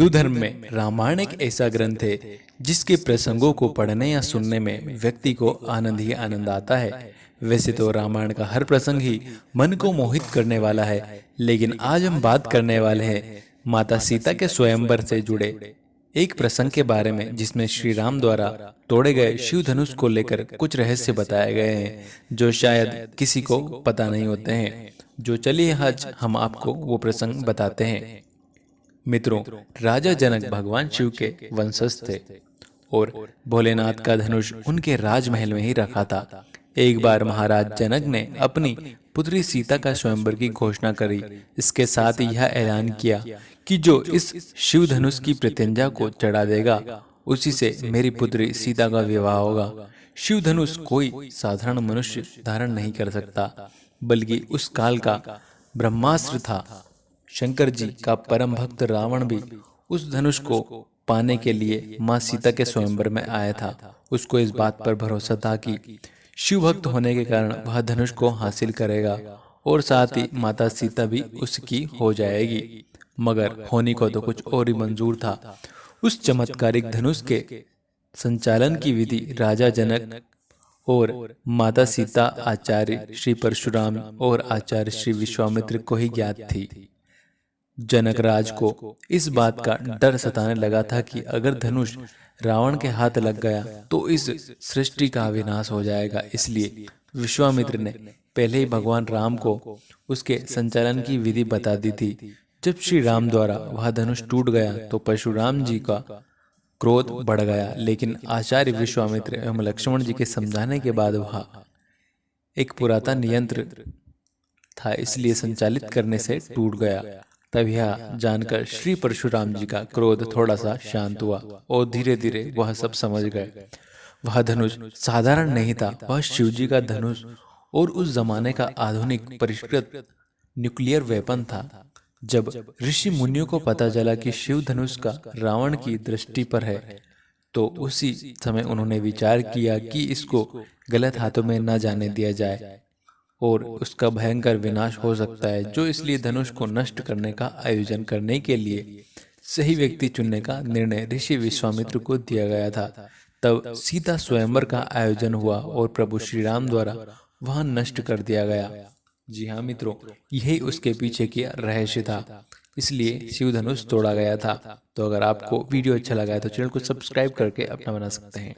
हिंदू धर्म में रामायण एक ऐसा ग्रंथ है जिसके प्रसंगों को पढ़ने या सुनने में व्यक्ति को आनंद ही आनंद आता है। वैसे तो रामायण का हर प्रसंग ही मन को मोहित करने वाला है, लेकिन आज हम बात करने वाले हैं माता सीता के स्वयंवर से जुड़े एक प्रसंग के बारे में, जिसमें श्री राम द्वारा तोड़े गए शिव धनुष को लेकर कुछ रहस्य बताए गए हैं जो शायद किसी को पता नहीं होते हैं। जो चलिए आज हम आपको वो प्रसंग बताते हैं। मित्रों, राजा जनक भगवान शिव के वंशज थे और भोलेनाथ का धनुष उनके राजमहल में ही रखा था। एक बार महाराज जनक ने अपनी पुत्री सीता का स्वयंवर की घोषणा करी। इसके साथ यह ऐलान किया कि जो इस शिव धनुष की प्रतिज्ञा को चढ़ा देगा उसी से मेरी पुत्री सीता का विवाह होगा। शिव धनुष कोई साधारण मनुष्य धारण नहीं कर सकता, बल्कि उस काल का ब्रह्मास्त्र था। शंकर जी का परम भक्त रावण भी उस धनुष को पाने के लिए मां सीता के स्वयंवर में आया था। उसको इस बात पर भरोसा था कि शिव भक्त होने के कारण वह धनुष को हासिल करेगा और साथ ही माता सीता भी उसकी हो जाएगी। मगर होनी को तो कुछ और ही मंजूर था। उस चमत्कारिक धनुष के संचालन की विधि राजा जनक और माता सीता, आचार्य श्री परशुराम और आचार्य श्री विश्वामित्र को ही ज्ञात थी। जनक राज को इस बात का डर सताने लगा था कि अगर धनुष रावण के हाथ लग गया तो इस सृष्टि का विनाश हो जाएगा। इसलिए विश्वामित्र ने पहले ही भगवान राम को उसके संचालन की विधि बता दी थी। जब श्री राम द्वारा वह धनुष टूट गया तो परशुराम जी का क्रोध बढ़ गया, लेकिन आचार्य विश्वामित्र एवं लक्ष्मण जी के समझाने के बाद वह एक पुरातन यंत्र था, इसलिए संचालित करने से टूट गया। तब यह जानकर श्री परशुराम जी का क्रोध थोड़ा सा शांत हुआ और धीरे धीरे वह सब समझ गए। वह धनुष साधारण नहीं था, वह शिव जी का धनुष और उस जमाने का आधुनिक परिष्कृत न्यूक्लियर वेपन था। जब ऋषि मुनियों को पता चला कि शिव धनुष का रावण की दृष्टि पर है, तो उसी समय उन्होंने विचार किया कि इसको गलत हाथों में न जाने दिया जाए और उसका भयंकर विनाश हो सकता है। जो इसलिए धनुष को नष्ट करने का आयोजन करने के लिए सही व्यक्ति चुनने का निर्णय ऋषि विश्वामित्र को दिया गया था। तब सीता स्वयंवर का आयोजन हुआ और प्रभु श्री राम द्वारा वह नष्ट कर दिया गया। जी हाँ मित्रों, यही उसके पीछे की रहस्य था, इसलिए शिव धनुष तोड़ा गया था। तो अगर आपको वीडियो अच्छा लगा है तो चैनल को सब्सक्राइब करके अपना बना सकते हैं।